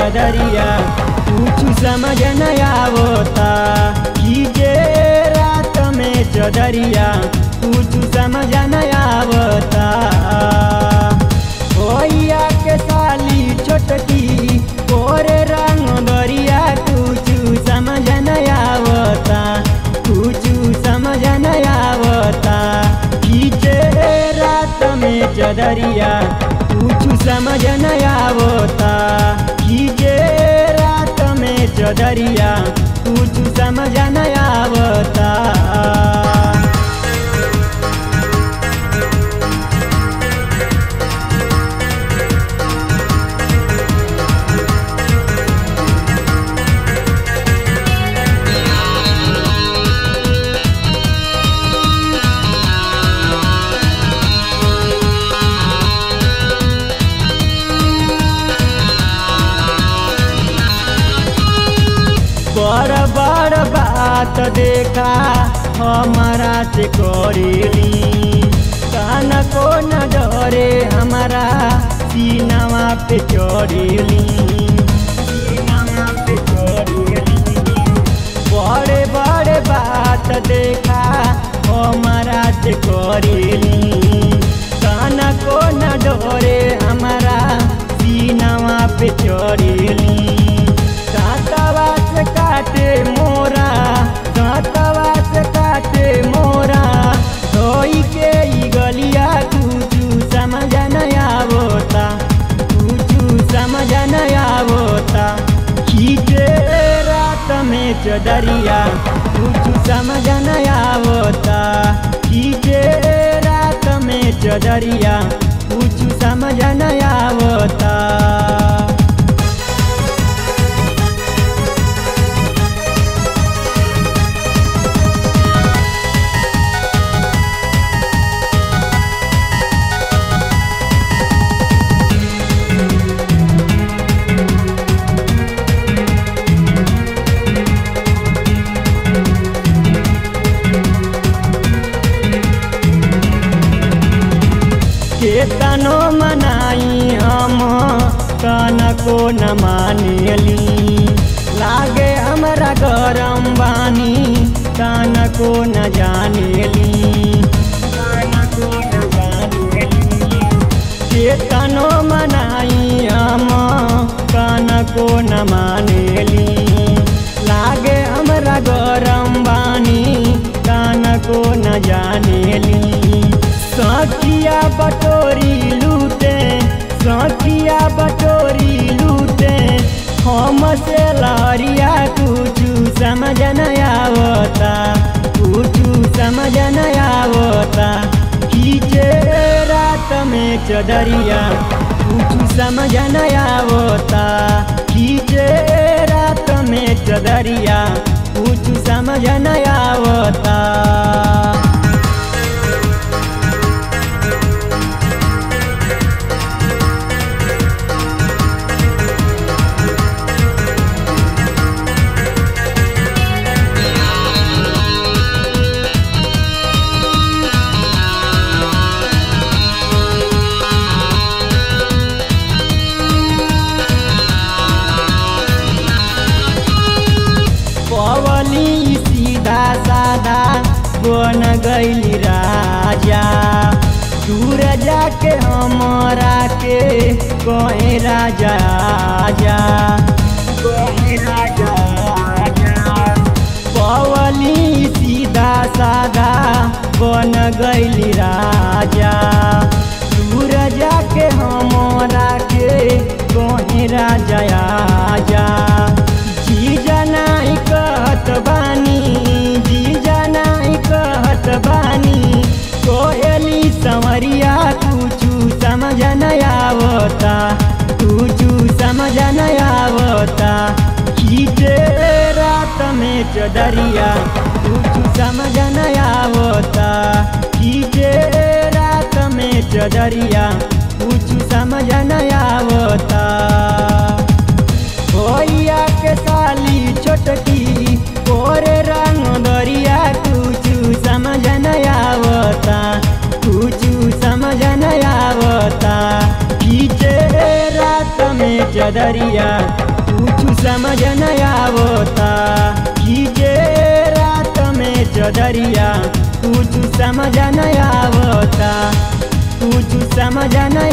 चदरिया कुछ समझ न आवता। खींचे रात में चदरिया कुछ समझ न आवता। भैया के साली छोटकी कोरे रंग दरिया कुछ समझ न आवता। कुछ समझ न आवता। खींचे रात में चदरिया कुछ समझ न आवता। खींचे रात में चदरिया कुछ समझ न आवता। बड़ बड़ बात देखा हमारा से करेली। कान को न डरे हमारा सीनावा पे चढ़ेली। बड़े बड़े बात देखा हमारा से करेली। कान को न डरे हमारा सीनावा पे चढ़ेली। दांतवा से काटे मोरा, दांतवा से काटे मोरा। धोई के ई गलिया कुछ समझ न आवता। कुछ समझ न आवता। खींचे रात में चदरिया कुछ समझ न आवता। खींचे रात में चदरिया कुछ समझ न आवता। केतनो मनाई हम कान को न मानेली। लागे हमरा गरम बानी कान को न जानेली। केतनो मनाई हम कान को न मानेली। लागे हमरा गरम बानी कान को न जानेली। सखिया बटोरी लूटे, सखिया बटोरी लूटे। हम से लहरिया कुछ समझ न आवता। कुछ समझ न आवता। खींचे रात में चदरिया कुछ समझ न आवता। खींचे रात में चदरिया कुछ समझ न आवता। पवली सीधा साधा बन गईली राजा। दूर जाके हमरा के कहे राजा आजा। पवली सीधा साधा बन गईली राजा। दूर जाके हमरा के कहे राजा आजा। जीजा नहीं कहत बानी, जीजा नहीं कहत बानी। कोयली संवरिया कुछ समझ न आवता। कुछ समझ न आवता। खींचे रात में चदरिया कुछ समझ न आवता। खींचे रात में चदरिया कुछ समझ न आवता। भैया के साली छोटकी कोरे रंग दरिया कुछ समझ न आवता। कुछ समझ न आवता। खींचे रात में चदरिया समझ न आवता। खींचे रात में चदरिया कुछ समझ न आवता, कुछ समझ न